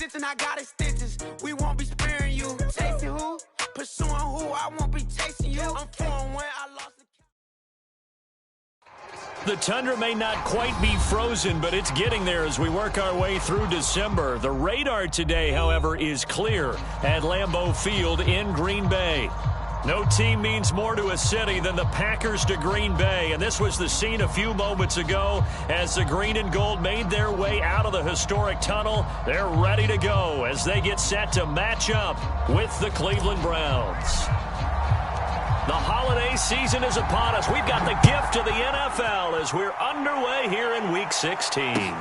attention, I got stitches. We won't be sparing you. Chasing who? Pursuing who? I won't be chasing you. I'm 4-1, I lost the tundra may not quite be frozen, but it's getting there as we work our way through December. The radar today, however, is clear at Lambeau Field in Green Bay. No team means more to a city than the Packers to Green Bay, and this was the scene a few moments ago as the green and gold made their way out of the historic tunnel. They're ready to go as they get set to match up with the Cleveland Browns. The holiday season is upon us. We've got the gift of the NFL as we're underway here in Week 16.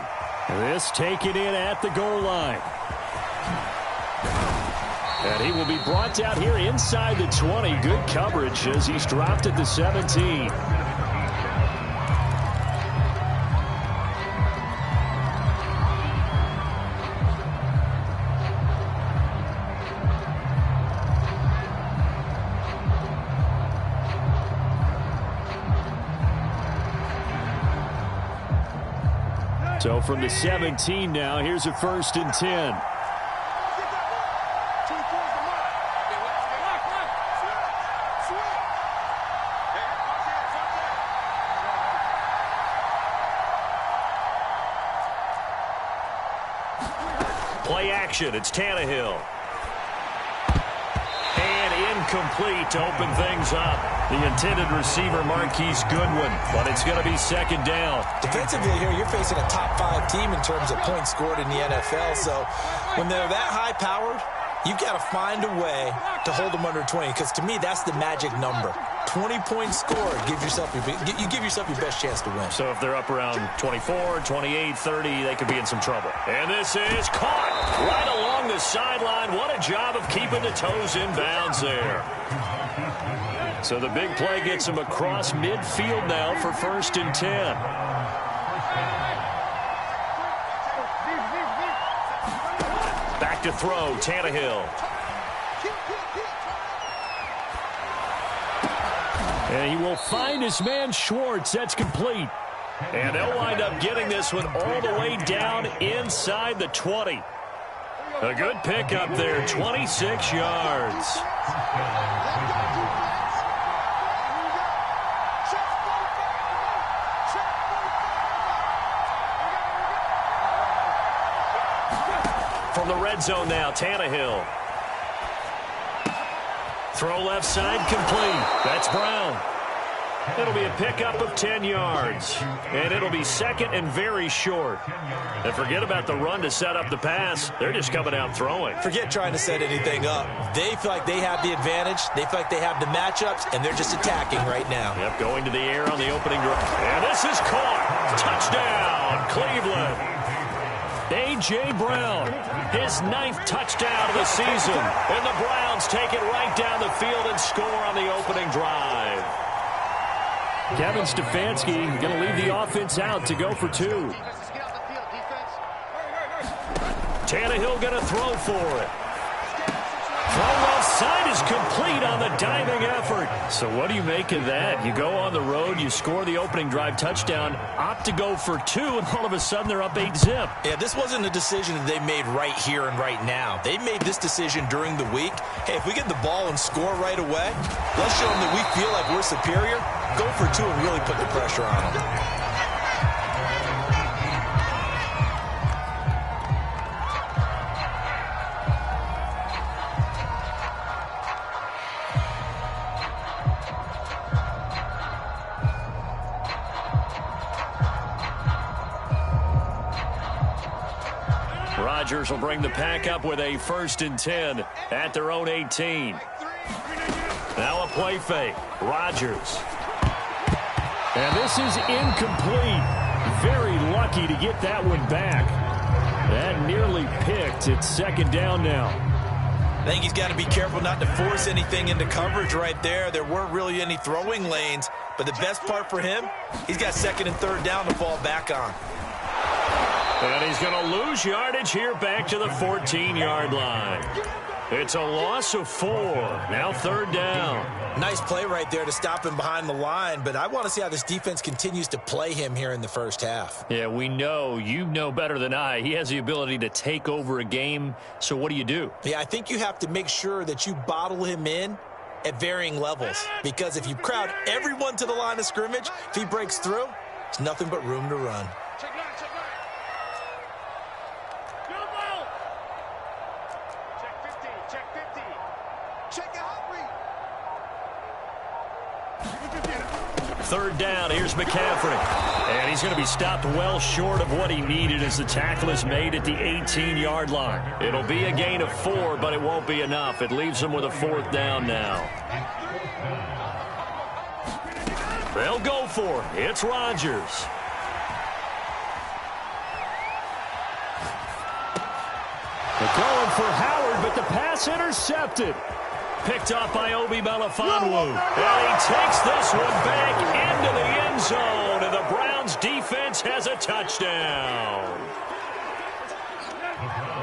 This taken in at the goal line. And he will be brought down here inside the 20. Good coverage as he's dropped at the 17. So from the 17 now, here's a 1st and 10. Play action, it's Tannehill. And incomplete to open things up. The intended receiver, Marquise Goodwin, but it's going to be 2nd down. Defensively here, you're facing a top 5 team in terms of points scored in the NFL. So when they're that high-powered, you've got to find a way to hold them under 20, because to me, that's the magic number. 20 points scored, you give yourself your best chance to win. So if they're up around 24, 28, 30, they could be in some trouble. And this is caught right along the sideline. What a job of keeping the toes in bounds there. So the big play gets him across midfield now for 1st and 10. Back to throw, Tannehill. And he will find his man Schwartz. That's complete. And they'll wind up getting this one all the way down inside the 20. A good pickup there, 26 yards. From the red zone now, Tannehill. Throw left side, complete. That's Brown. It'll be a pickup of 10 yards. And it'll be 2nd and very short. And forget about the run to set up the pass. They're just coming out throwing. Forget trying to set anything up. They feel like they have the advantage. They feel like they have the matchups, and they're just attacking right now. Yep, going to the air on the opening drive. And this is caught. Touchdown, Cleveland. A.J. Brown, his 9th touchdown of the season. And the Browns take it right down the field and score on the opening drive. Kevin Stefanski going to leave the offense out to go for 2. Tannehill going to throw for it. Throw left side is complete on the diving effort. So what do you make of that? You go on the road, you score the opening drive touchdown, opt to go for 2, and all of a sudden they're up 8-zip. Yeah, this wasn't a decision that they made right here and right now. They made this decision during the week. Hey, if we get the ball and score right away, let's show them that we feel like we're superior. Go for 2 and really put the pressure on them. Rodgers will bring the pack up with a 1st and 10 at their own 18. Now a play fake. Rodgers. And this is incomplete. Very lucky to get that one back. That nearly picked. It's 2nd down now. I think he's got to be careful not to force anything into coverage right there. There weren't really any throwing lanes, but the best part for him, he's got 2nd and 3rd down to fall back on. And he's going to lose yardage here back to the 14-yard line. It's a loss of 4. Now 3rd down. Nice play right there to stop him behind the line, but I want to see how this defense continues to play him here in the first half. Yeah, we know. You know better than I. He has the ability to take over a game, so what do? Yeah, I think you have to make sure that you bottle him in at varying levels, because if you crowd everyone to the line of scrimmage, if he breaks through, there's nothing but room to run. Third down, here's McCaffrey. And he's going to be stopped well short of what he needed as the tackle is made at the 18-yard line. It'll be a gain of 4, but it won't be enough. It leaves him with a 4th down now. They'll go for it. It's Rodgers. They're going for Howard, but the pass intercepted. Picked off by Obi Melifonwu. And he takes this one back into the end zone, and the Browns defense has a touchdown.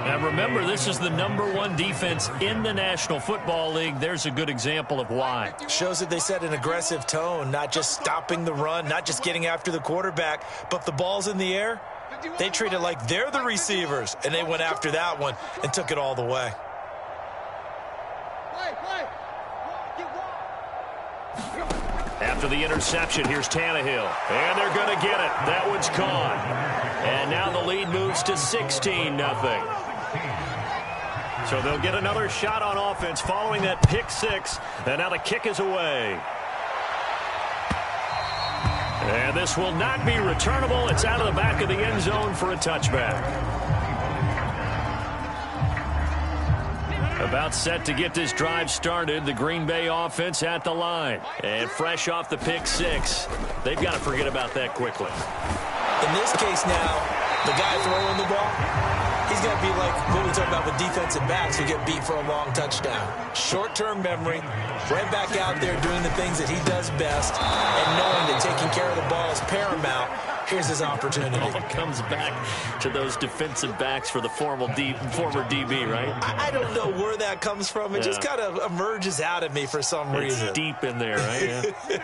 And remember, this is the #1 defense in the National Football League. There's a good example of why. Shows that they set an aggressive tone, not just stopping the run, not just getting after the quarterback, but the ball's in the air. They treat it like they're the receivers, and they went after that one and took it all the way. After the interception, here's Tannehill. And they're going to get it. That one's caught. And now the lead moves to 16-0. So they'll get another shot on offense following that pick 6. And now the kick is away. And this will not be returnable. It's out of the back of the end zone for a touchback. About set to get this drive started, the Green Bay offense at the line. And fresh off the pick 6, they've got to forget about that quickly. In this case now, the guy throwing the ball, he's got to be like what we talk about with defensive backs who get beat for a long touchdown. Short-term memory, right back out there doing the things that he does best, and knowing that taking care of the ball is paramount. Here's his opportunity. It comes back to those defensive backs for the former DB, right? I don't know where that comes from. It just kind of emerges out of me for some reason. It's deep in there, right? Yeah.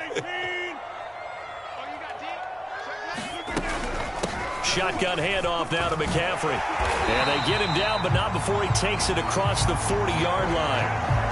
Shotgun handoff now to McCaffrey. And they get him down, but not before he takes it across the 40-yard line.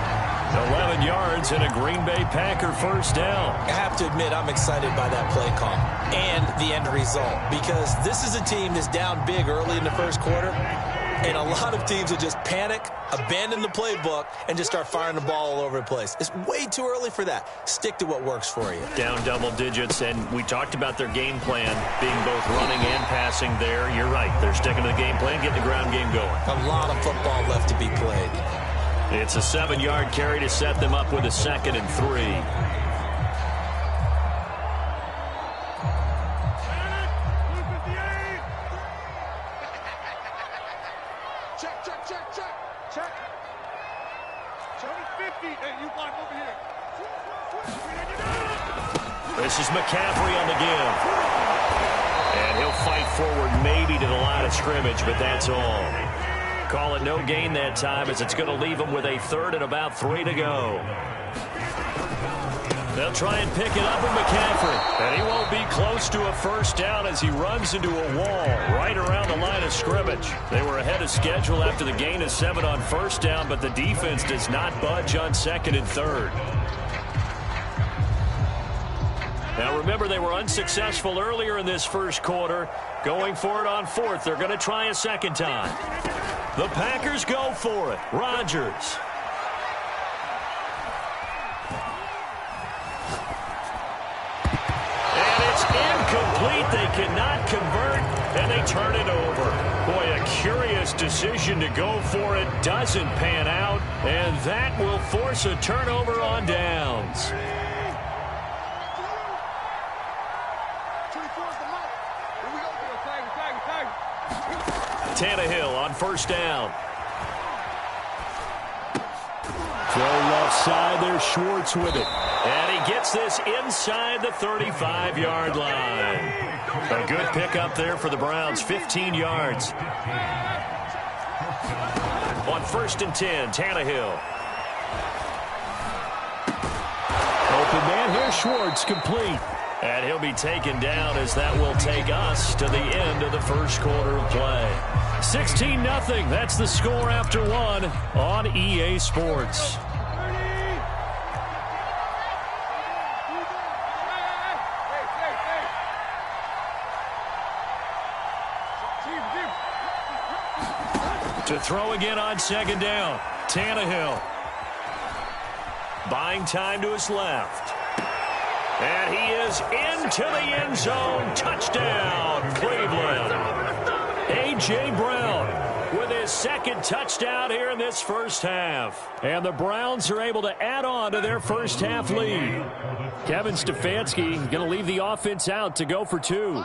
11 yards and a Green Bay Packer first down. I have to admit, I'm excited by that play call and the end result, because this is a team that's down big early in the first quarter, and a lot of teams will just panic, abandon the playbook, and just start firing the ball all over the place. It's way too early for that. Stick to what works for you. Down double digits, and we talked about their game plan being both running and passing there. You're right. They're sticking to the game plan, getting the ground game going. A lot of football left to be played. It's a 7-yard carry to set them up with a 2nd and 3. This is McCaffrey on the give. And he'll fight forward maybe to the line of scrimmage, but that's all. Call it no gain that time, as it's going to leave him with a 3rd and about 3 to go. They'll try and pick it up with McCaffrey. And he won't be close to a first down as he runs into a wall right around the line of scrimmage. They were ahead of schedule after the gain of 7 on first down, but the defense does not budge on 2nd and 3rd. Now remember, they were unsuccessful earlier in this first quarter. Going for it on 4th. They're going to try a 2nd time. The Packers go for it. Rodgers. And it's incomplete. They cannot convert, and they turn it over. Boy, a curious decision to go for it. Doesn't pan out, and that will force a turnover on downs. Tannehill on first down. Throw left side there, Schwartz with it. And he gets this inside the 35-yard line. A good pickup there for the Browns, 15 yards. On 1st and 10, Tannehill. Open man here, Schwartz, complete. And he'll be taken down as that will take us to the end of the first quarter of play. 16-0, that's the score after one on EA Sports. To throw again on 2nd down, Tannehill. Buying time to his left. And he is into the end zone. Touchdown, Cleveland. A.J. Brown with his 2nd touchdown here in this first half. And the Browns are able to add on to their first half lead. Kevin Stefanski going to leave the offense out to go for 2.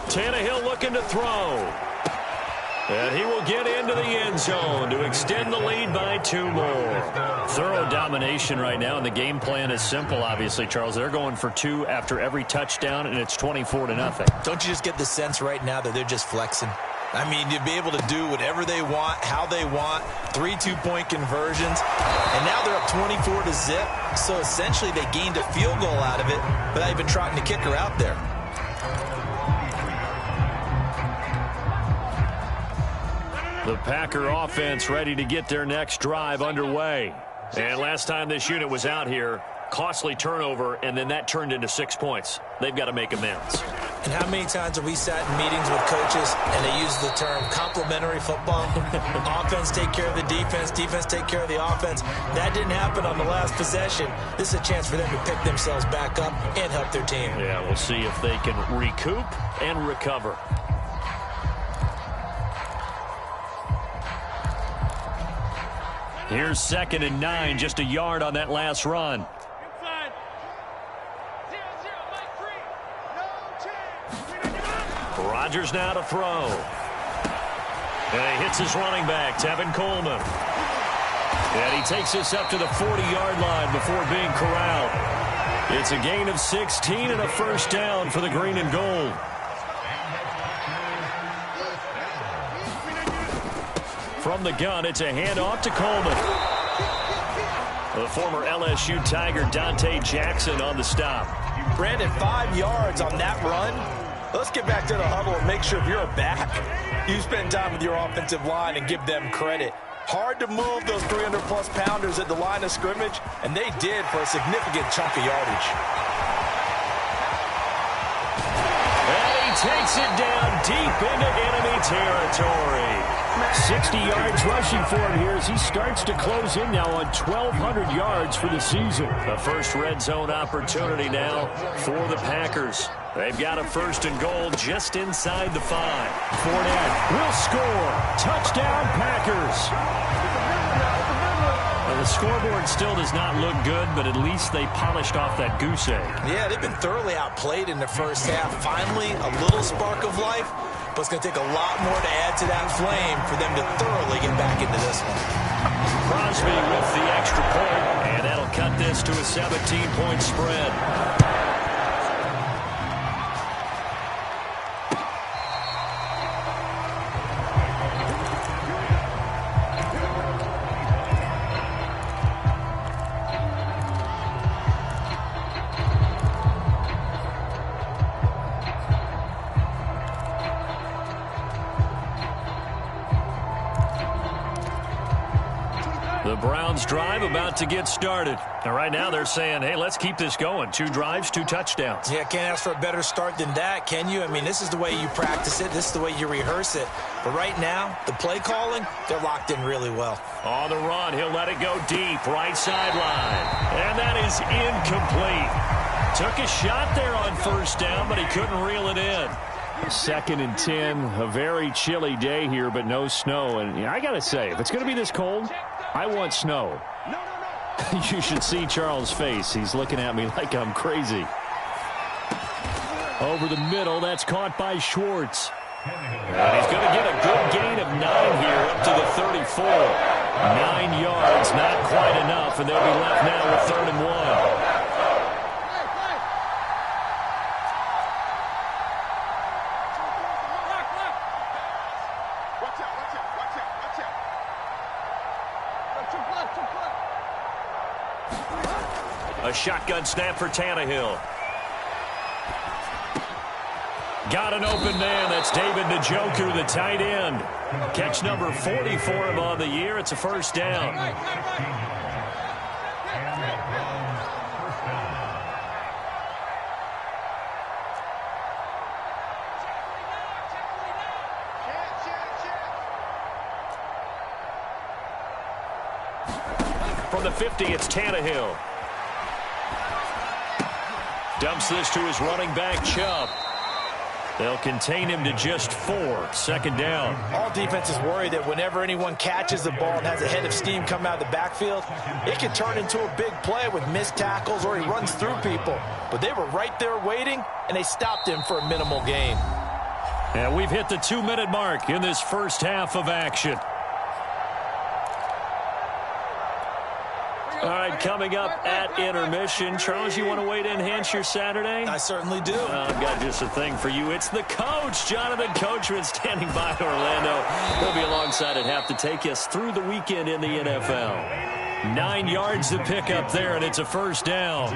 Tannehill looking to throw. And he will get into the end zone to extend the lead by 2 more. Thorough domination right now, and the game plan is simple, obviously, Charles. They're going for 2 after every touchdown, and it's 24-0. Don't you just get the sense right now that they're just flexing? I mean, to be able to do whatever they want, how they want, 3 two-point conversions, and now they're up 24-0. So essentially they gained a field goal out of it without even trotting the kicker out there. The Packer offense ready to get their next drive underway. And last time this unit was out here, costly turnover, and then that turned into 6 points. They've got to make amends. And how many times have we sat in meetings with coaches and they use the term complementary football? Offense take care of the defense, defense take care of the offense. That didn't happen on the last possession. This is a chance for them to pick themselves back up and help their team. Yeah, we'll see if they can recoup and recover. Here's 2nd and 9, just a yard on that last run. Rodgers now to throw. And he hits his running back, Tevin Coleman. And he takes this up to the 40-yard line before being corralled. It's a gain of 16 and a first down for the green and gold. From the gun, it's a handoff to Coleman. The former LSU Tiger Dante Jackson on the stop. Brandon, 5 yards on that run. Let's get back to the huddle and make sure if you're a back, you spend time with your offensive line and give them credit. Hard to move those 300-plus pounders at the line of scrimmage, and they did for a significant chunk of yardage. And he takes it down deep into enemy territory. 60 yards rushing for him here as he starts to close in now on 1,200 yards for the season. The first red zone opportunity now for the Packers. They've got a 1st and goal just inside the 5. Fournette will score. Touchdown, Packers. Well, the scoreboard still does not look good, but at least they polished off that goose egg. Yeah, they've been thoroughly outplayed in the first half. Finally, a little spark of life, but it's going to take a lot more to add to that flame for them to thoroughly get back into this one. Crosby with the extra point, and that'll cut this to a 17-point spread. The Browns drive about to get started. And right now they're saying, hey, let's keep this going. 2 drives, 2 touchdowns. Yeah, can't ask for a better start than that, can you? I mean, this is the way you practice it. This is the way you rehearse it. But right now, the play calling, they're locked in really well. On the run, he'll let it go deep, right sideline. And that is incomplete. Took a shot there on 1st down, but he couldn't reel it in. 2nd and 10, a very chilly day here, but no snow. And I got to say, if it's going to be this cold, I want snow. You should see Charles' face. He's looking at me like I'm crazy. Over the middle, that's caught by Schwartz. And he's going to get a good gain of 9 here up to the 34. 9 yards, not quite enough, and they'll be left now with 3rd and 1. A shotgun snap for Tannehill. Got an open man. That's David Njoku, the tight end. Catch number 40 for him on the year. It's a first down. From the 50, it's Tannehill. Dumps this to his running back, Chubb. They'll contain him to just 4. Second down. All defenses worry that whenever anyone catches the ball and has a head of steam come out of the backfield, it can turn into a big play with missed tackles or he runs through people. But they were right there waiting, and they stopped him for a minimal gain. And we've hit the 2-minute mark in this first half of action. All right, coming up at intermission. Charles, you want to wait to enhance your Saturday? I certainly do. I've got just a thing for you. It's the coach, Jonathan Coachman, standing by Orlando. He'll be alongside at half to take us through the weekend in the NFL. 9 yards to pick up there, and it's a first down.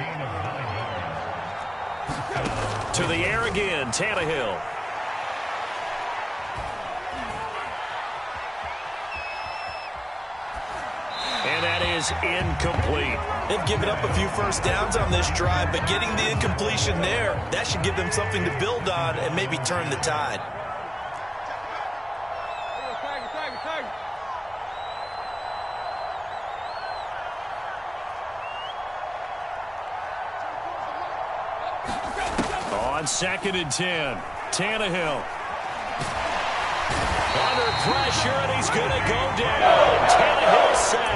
To the air again, Tannehill. And that is incomplete. They've given up a few first downs on this drive, but getting the incompletion there, that should give them something to build on and maybe turn the tide. On 2nd and 10, Tannehill. Under pressure, and he's going to go down. Tannehill sacked.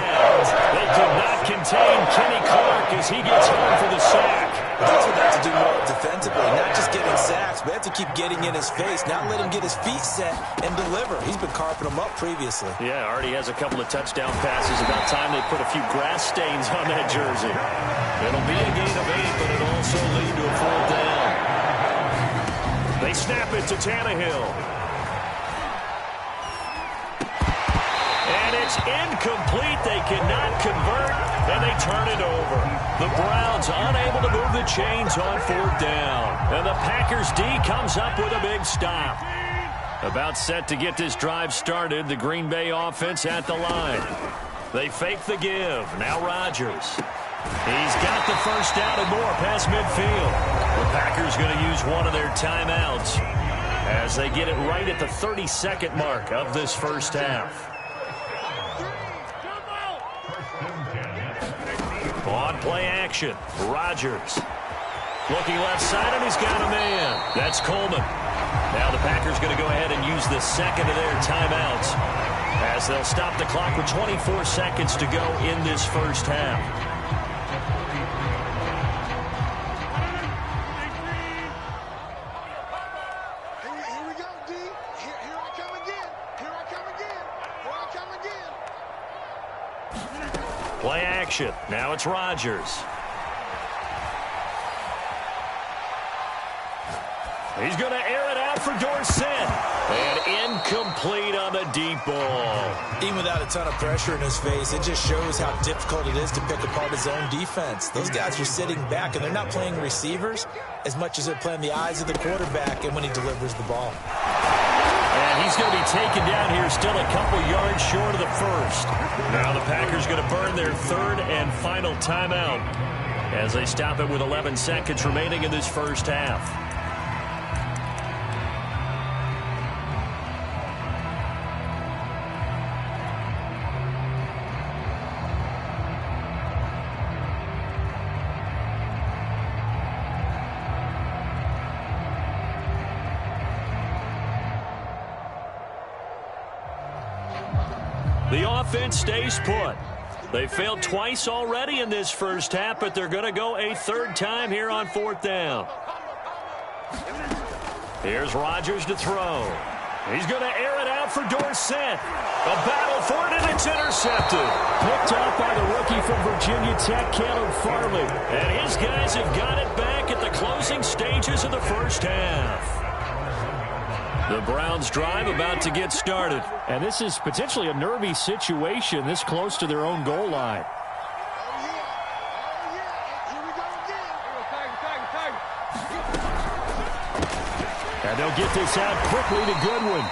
They could not contain Kenny Clark as he gets home for the sack. That's what they have to do more defensively, not just getting sacks, but have to keep getting in his face, not let him get his feet set and deliver. He's been carping them up previously. Yeah, already has a couple of touchdown passes. About time they put a few grass stains on that jersey. It'll be a gain of 8, but it'll also lead to a 4th down. They snap it to Tannehill. And it's incomplete. They cannot convert, and they turn it over. The Browns unable to move the chains on 4th down. And the Packers D comes up with a big stop. About set to get this drive started, the Green Bay offense at the line. They fake the give. Now Rodgers. He's got the first down and more past midfield. The Packers going to use one of their timeouts as they get it right at the 32nd mark of this first half. On play action, Rodgers. Looking left side, and he's got a man. That's Coleman. Now the Packers going to go ahead and use the second of their timeouts as they'll stop the clock with 24 seconds to go in this first half. Play action. Now it's Rodgers. He's going to air it out for Dorsett. And incomplete on the deep ball. Even without a ton of pressure in his face, it just shows how difficult it is to pick apart his own defense. Those guys are sitting back, and they're not playing receivers as much as they're playing the eyes of the quarterback and when he delivers the ball. And he's going to be taken down here still a couple yards short of the first. Now the Packers going to burn their 3rd and final timeout as they stop it with 11 seconds remaining in this first half. The offense stays put. They failed twice already in this first half, but they're going to go a 3rd time here on 4th down. Here's Rodgers to throw. He's going to air it out for Dorsett. A battle for it, and it's intercepted. Picked off by the rookie from Virginia Tech, Caleb Farley. And his guys have got it back at the closing stages of the first half. The Browns drive about to get started. And this is potentially a nervy situation this close to their own goal line. And they'll get this out quickly to Goodwin.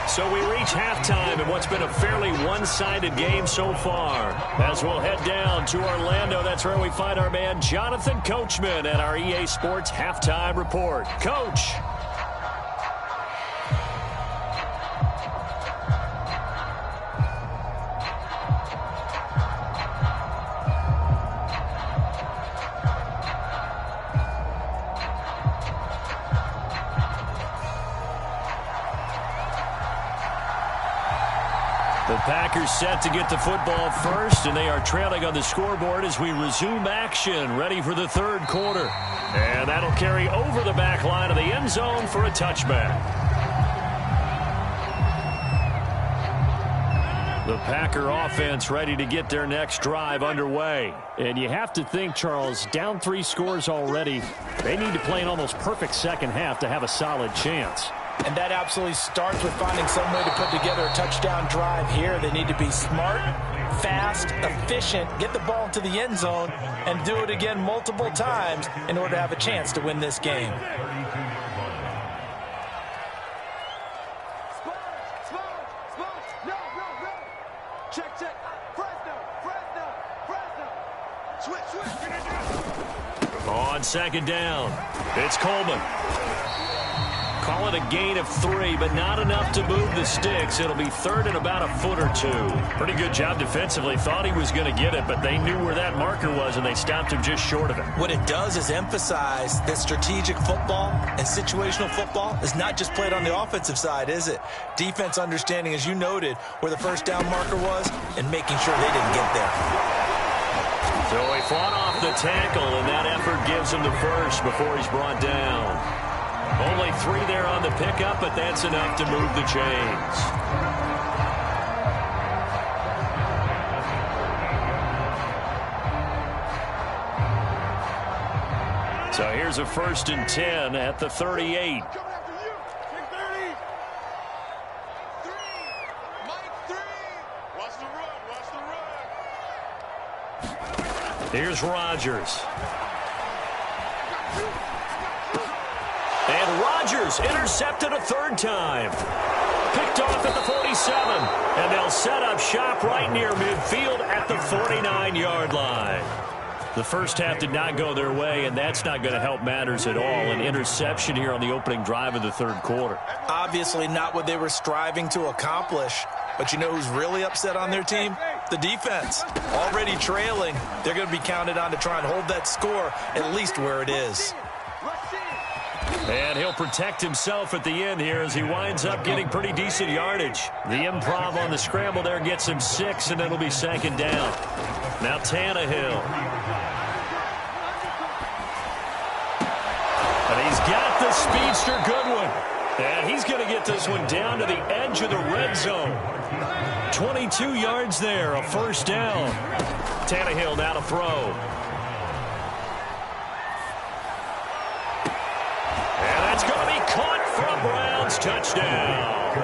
So we reach halftime in what's been a fairly one-sided game so far. As we'll head down to Orlando, that's where we find our man Jonathan Coachman at our EA Sports Halftime Report. Coach. The Packers set to get the football first, and they are trailing on the scoreboard as we resume action, ready for the third quarter. And that'll carry over the back line of the end zone for a touchback. The Packer offense ready to get their next drive underway. And you have to think, Charles, down 3 scores already. They need to play an almost perfect second half to have a solid chance. And that absolutely starts with finding some way to put together a touchdown drive here. They need to be smart, fast, efficient, get the ball into the end zone, and do it again multiple times in order to have a chance to win this game. On second down, it's Coleman. Call it a gain of 3, but not enough to move the sticks. It'll be third and about a foot or 2. Pretty good job defensively. Thought he was going to get it, but they knew where that marker was, and they stopped him just short of it. What it does is emphasize that strategic football and situational football is not just played on the offensive side, is it? Defense understanding, as you noted, where the first down marker was and making sure they didn't get there. So he fought off the tackle, and that effort gives him the first before he's brought down. Only 3 there on the pickup, but that's enough to move the chains. So here's a 1st and 10 at the 38. Here's Rodgers. And Rodgers intercepted a 3rd time. Picked off at the 47. And they'll set up shop right near midfield at the 49-yard line. The first half did not go their way, and that's not going to help matters at all. An interception here on the opening drive of the 3rd quarter. Obviously not what they were striving to accomplish. But you know who's really upset on their team? The defense. Already trailing. They're going to be counted on to try and hold that score at least where it is. And he'll protect himself at the end here as he winds up getting pretty decent yardage. The improv on the scramble there gets him 6, and it'll be 2nd down. Now Tannehill. And he's got the speedster Goodwin. And he's going to get this one down to the edge of the red zone. 22 yards there, a 1st down. Tannehill now to throw. It's going to be caught for a Browns touchdown.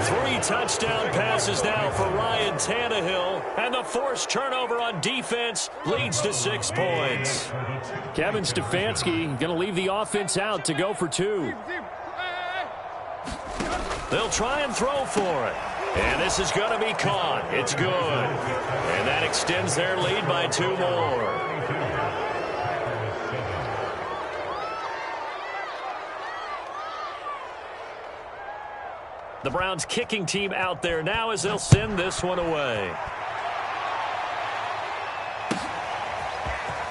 3 touchdown passes now for Ryan Tannehill, and the forced turnover on defense leads to 6 points. Kevin Stefanski going to leave the offense out to go for 2. They'll try and throw for it. And this is going to be caught. It's good. And that extends their lead by 2 more. The Browns kicking team out there now as they'll send this one away.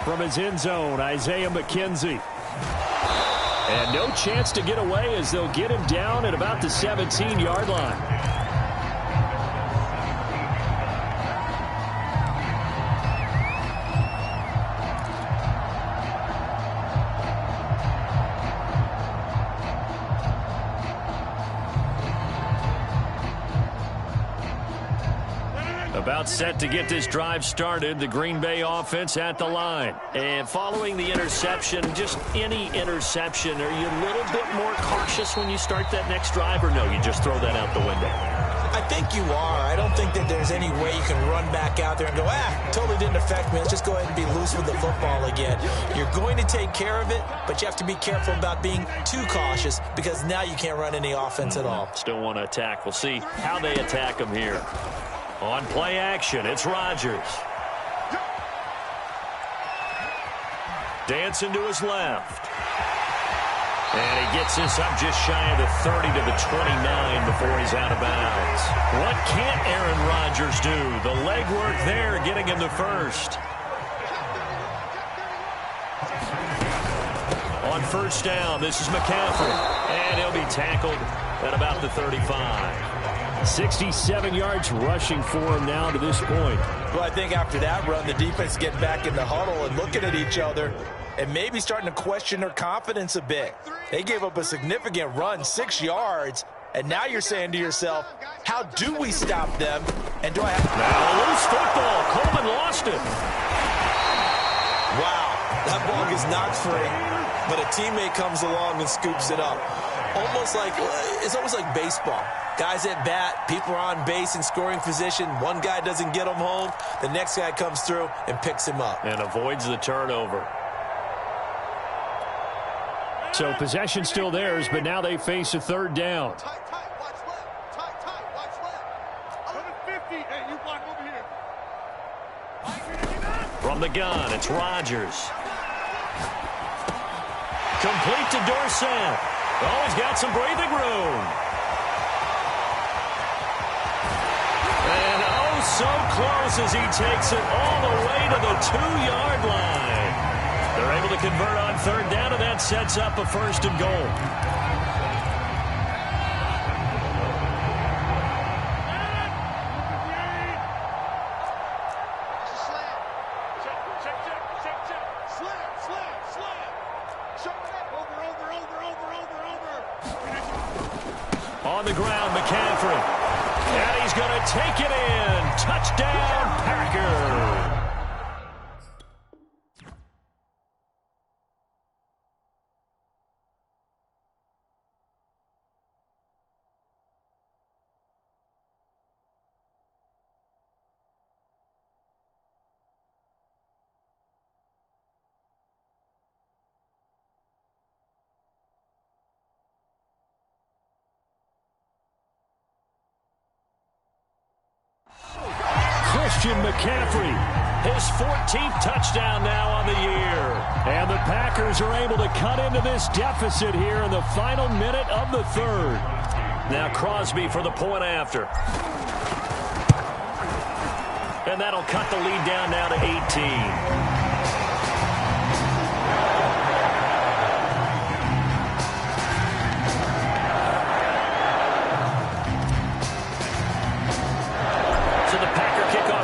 From his end zone, Isaiah McKenzie. And no chance to get away as they'll get him down at about the 17-yard line. About set to get this drive started, the Green Bay offense at the line. And following the interception, just any interception, are you a little bit more cautious when you start that next drive, or no, you just throw that out the window? I think you are. I don't think that there's any way you can run back out there and go, totally didn't affect me. Let's just go ahead and be loose with the football again. You're going to take care of it, but you have to be careful about being too cautious because now you can't run any offense at all. Still want to attack. We'll see how they attack him here. On play action, it's Rodgers. Dancing to his left. And he gets this up just shy of the 30 to the 29 before he's out of bounds. What can't Aaron Rodgers do? The legwork there getting him the first. On first down, this is McCaffrey. And he'll be tackled at about the 35. 67 yards rushing for him now to this point. Well, I think after that run, the defense get back in the huddle and looking at each other and maybe starting to question their confidence a bit. They gave up a significant run, 6 yards, and now you're saying to yourself, how do we stop them? And do I have... Now, loose football. Coleman lost it. Wow, that ball gets knocked free, but a teammate comes along and scoops it up. It's almost like baseball. Guys at bat, people are on base in scoring position. One guy doesn't get him home. The next guy comes through and picks him up. And avoids the turnover. So possession still theirs, but now they face a third down. From the gun, it's Rodgers. Complete to Dorsett. Oh, he's got some breathing room. And oh, so close as he takes it all the way to the 2-yard line. They're able to convert on third down, and that sets up a first and goal. On the ground, McCaffrey. And he's going to take it in. Touchdown, Packers. McCaffrey, his 14th touchdown now on the year. And the Packers are able to cut into this deficit here in the final minute of the third. Now Crosby for the point after. And that'll cut the lead down now to 18.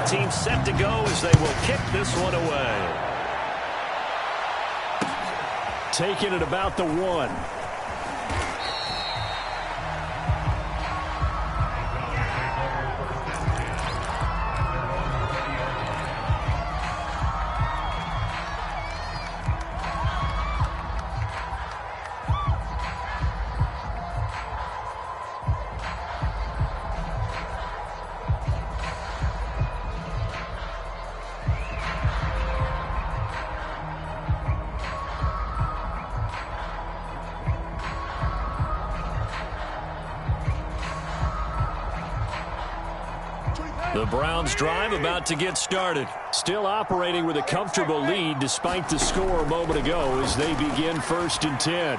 Team set to go as they will kick this one away. Taking it about the 1. The Browns drive about to get started. Still operating with a comfortable lead despite the score a moment ago as they begin first and 10.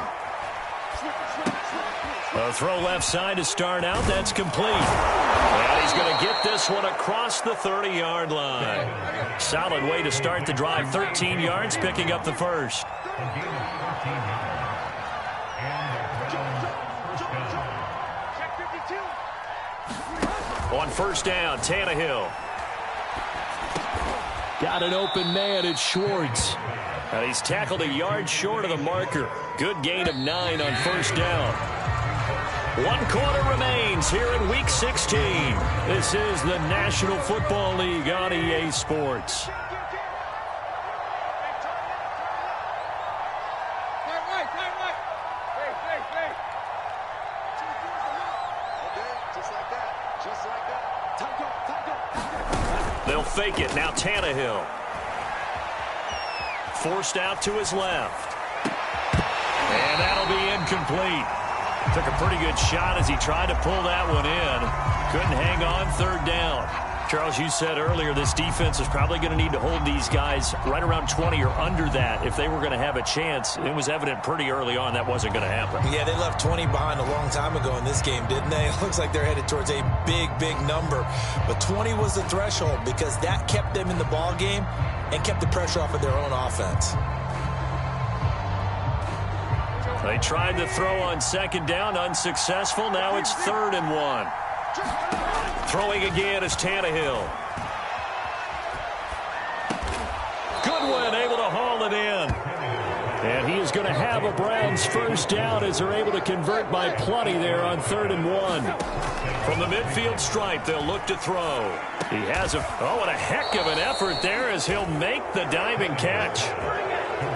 A throw left side to start out. That's complete. And he's going to get this one across the 30-yard line. Solid way to start the drive. 13 yards, picking up the first. On first down, Tannehill. Got an open man at Schwartz. And he's tackled a yard short of the marker. Good gain of 9 on first down. 1 quarter remains here in Week 16. This is the National Football League on EA Sports. They'll fake it. Now Tannehill. Forced out to his left. And that'll be incomplete. Took a pretty good shot as he tried to pull that one in. Couldn't hang on, 3rd down. Charles, you said earlier this defense is probably going to need to hold these guys right around 20 or under that if they were going to have a chance. It was evident pretty early on that wasn't going to happen. Yeah, they left 20 behind a long time ago in this game, didn't they? It looks like they're headed towards a big, big number. But 20 was the threshold because that kept them in the ball game and kept the pressure off of their own offense. They tried to throw on 2nd down, unsuccessful. Now it's 3rd and 1. Throwing again is Tannehill. Goodwin able to haul it in. And he is going to have a Browns 1st down as they're able to convert by plenty there on 3rd and 1. From the midfield stripe, they'll look to throw. He has a, what a heck of an effort there as he'll make the diving catch.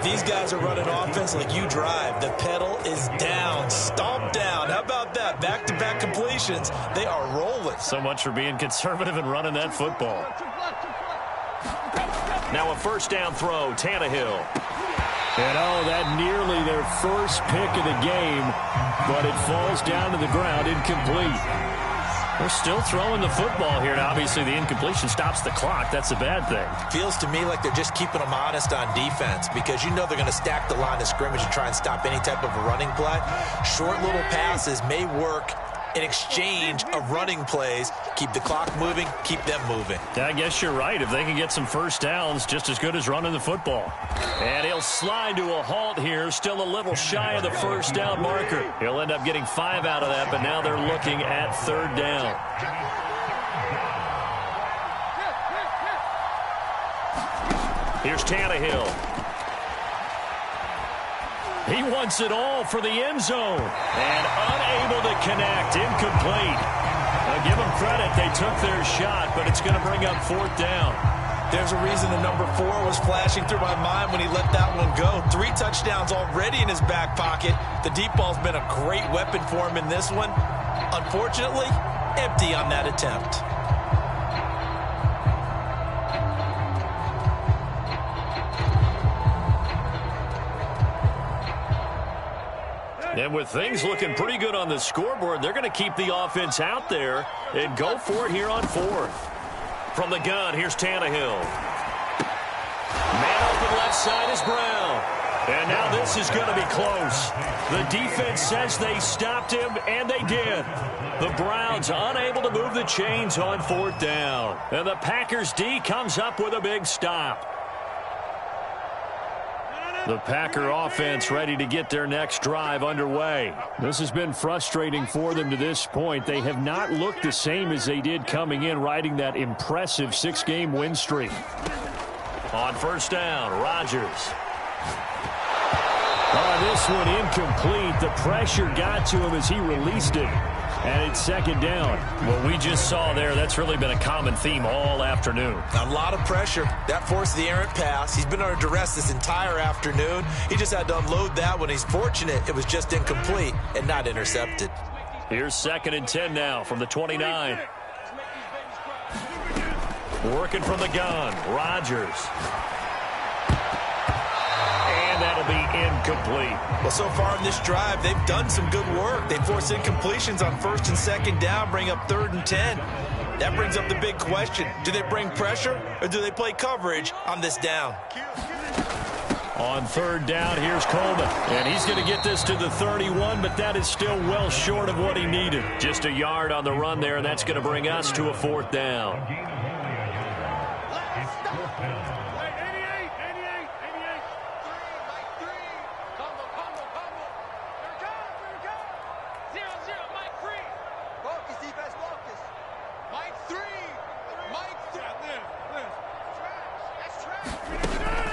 These guys are running offense like you drive. The pedal is down, stomp down. How about that? Back-to-back completions. They are rolling. So much for being conservative and running that football. Now a 1st down throw, Tannehill. And that nearly their first pick of the game, but it falls down to the ground, incomplete. They're still throwing the football here. Now, obviously, the incompletion stops the clock. That's a bad thing. Feels to me like they're just keeping them honest on defense because you know they're going to stack the line of scrimmage and try and stop any type of a running play. Short little passes may work in exchange of running plays. Keep the clock moving, keep them moving. I guess you're right. If they can get some 1st downs, just as good as running the football. And he'll slide to a halt here, still a little shy of the 1st down marker. He'll end up getting 5 out of that, but now they're looking at 3rd down. Here's Tannehill. He wants it all for the end zone. And unable to connect. Incomplete. I'll give them credit. They took their shot, but it's going to bring up 4th down. There's a reason the number 4 was flashing through my mind when he let that one go. 3 touchdowns already in his back pocket. The deep ball's been a great weapon for him in this one. Unfortunately, empty on that attempt. And with things looking pretty good on the scoreboard, they're going to keep the offense out there and go for it here on 4th. From the gun, here's Tannehill. Man open left side is Brown. And now this is going to be close. The defense says they stopped him, and they did. The Browns unable to move the chains on 4th down. And the Packers D comes up with a big stop. The Packer offense ready to get their next drive underway. This has been frustrating for them to this point. They have not looked the same as they did coming in, riding that impressive 6-game win streak. On 1st down, Rodgers. This one incomplete. The pressure got to him as he released it. And it's 2nd down. What we just saw there, that's really been a common theme all afternoon. A lot of pressure. That forced the errant pass. He's been under duress this entire afternoon. He just had to unload that one. He's fortunate it was just incomplete and not intercepted. Here's 2nd and 10 now from the 29. Working from the gun, Rodgers. And that'll be incomplete. Well, so far in this drive, they've done some good work. They force incompletions on 1st and 2nd down, bring up 3rd and 10. That brings up the big question. Do they bring pressure or do they play coverage on this down? On 3rd down, here's Coleman. And he's going to get this to the 31, but that is still well short of what he needed. Just a yard on the run there, and that's going to bring us to a 4th down.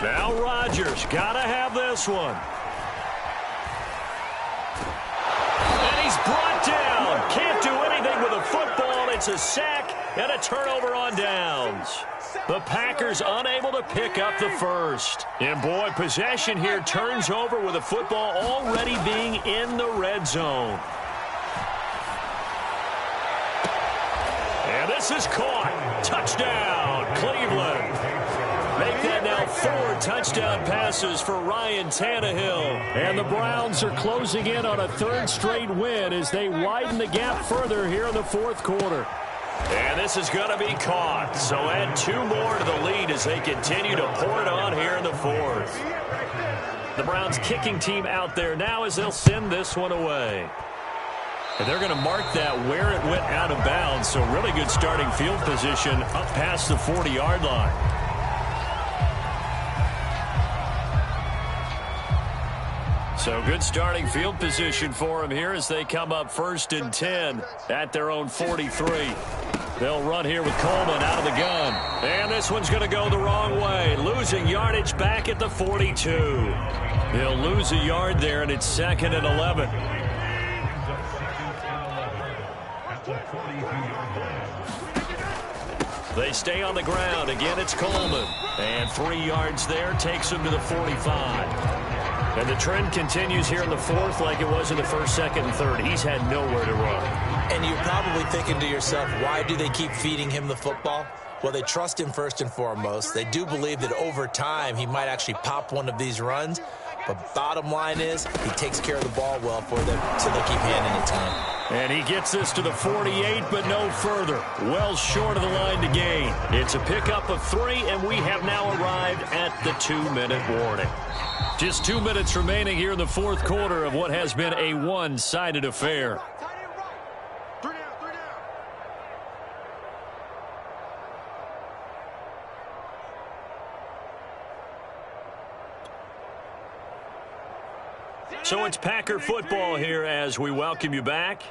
Now Rodgers, gotta have this one. And he's brought down. It's a sack and a turnover on downs. The Packers unable to pick up the first. And, boy, possession here turns over with the football already being in the red zone. And this is caught. Touchdown, Cleveland. Make that now 4 touchdown passes for Ryan Tannehill. And the Browns are closing in on a 3rd straight win as they widen the gap further here in the 4th quarter. And this is going to be caught. So add 2 more to the lead as they continue to pour it on here in the 4th. The Browns kicking team out there now as they'll send this one away. And they're going to mark that where it went out of bounds. So really good starting field position up past the 40-yard line. So good starting field position for them here as they come up 1st and 10 at their own 43. They'll run here with Coleman out of the gun. And this one's going to go the wrong way. Losing yardage back at the 42. They'll lose a yard there, and it's 2nd and 11. They stay on the ground. Again, it's Coleman. And 3 yards there takes him to the 45. And the trend continues here in the 4th like it was in the 1st, 2nd, and 3rd. He's had nowhere to run. And you're probably thinking to yourself, why do they keep feeding him the football? Well, they trust him first and foremost. They do believe that over time he might actually pop one of these runs. But bottom line is he takes care of the ball well for them, so they keep handing it to him. And he gets this to the 48, but no further. Well short of the line to gain. It's a pickup of 3, and we have now arrived at the 2-minute warning. Just 2 minutes remaining here in the 4th quarter of what has been a one-sided affair. So it's Packer football here as we welcome you back.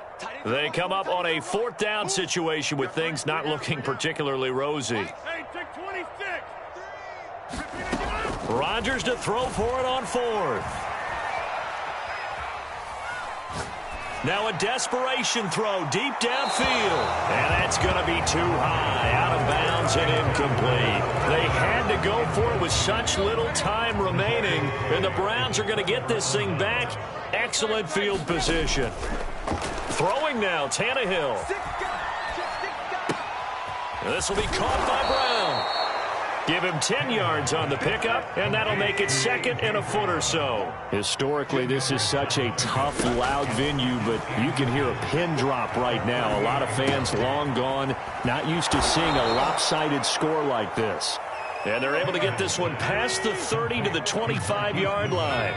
They come up on a 4th down situation with things not looking particularly rosy. Rodgers to throw for it on 4th. Now a desperation throw deep downfield. And that's going to be too high, out of bounds and incomplete. They had to go for it with such little time remaining. And the Browns are going to get this thing back. Excellent field position. Throwing now, Tannehill. This will be caught by Brown. Give him 10 yards on the pickup, and that'll make it 2nd and a foot or so. Historically, this is such a tough, loud venue, but you can hear a pin drop right now. A lot of fans long gone, not used to seeing a lopsided score like this. And they're able to get this one past the 30 to the 25-yard line.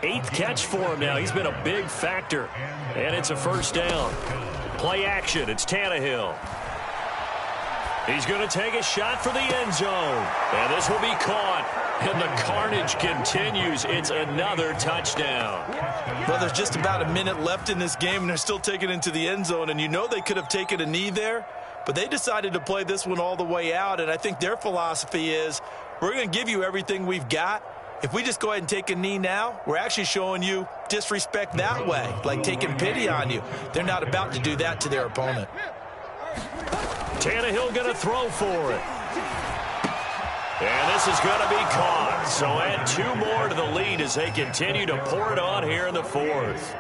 8th catch for him now. He's been a big factor. And it's a 1st down. Play action. It's Tannehill. He's going to take a shot for the end zone. And this will be caught. And the carnage continues. It's another touchdown. Well, there's just about a minute left in this game, and they're still taking it into the end zone. And you know they could have taken a knee there, but they decided to play this one all the way out. And I think their philosophy is, we're going to give you everything we've got. If we just go ahead and take a knee now, we're actually showing you disrespect that way, like taking pity on you. They're not about to do that to their opponent. Tannehill going to throw for it. And this is going to be caught. So add 2 more to the lead as they continue to pour it on here in the 4th.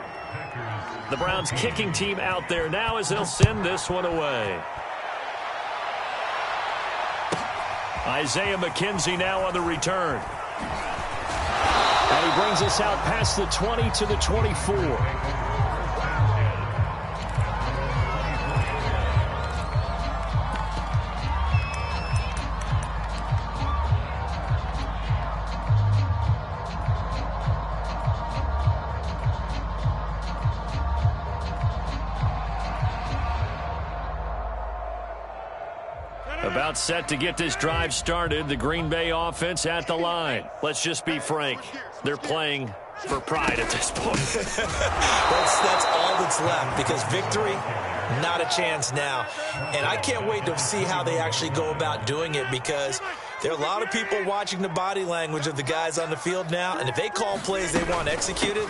The Browns kicking team out there now as they'll send this one away. Isaiah McKenzie now on the return. And he brings us out past the 20 to the 24. About set to get this drive started. The Green Bay offense at the line. Let's just be frank. They're playing for pride at this point. That's all that's left, because victory, not a chance now. And I can't wait to see how they actually go about doing it, because There are a lot of people watching the body language of the guys on the field now, and if they call plays they want executed,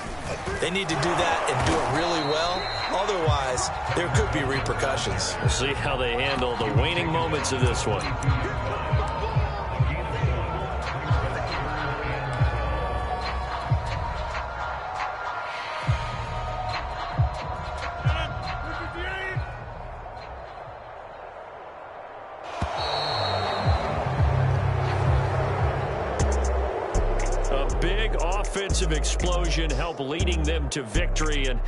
they need to do that and do it really well. Otherwise, there could be repercussions. We'll see how they handle the waning moments of this one. Big offensive explosion help leading them to victory, and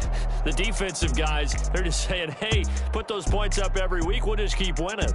the defensive guys, they're just saying, hey, put those points up every week, we'll just keep winning.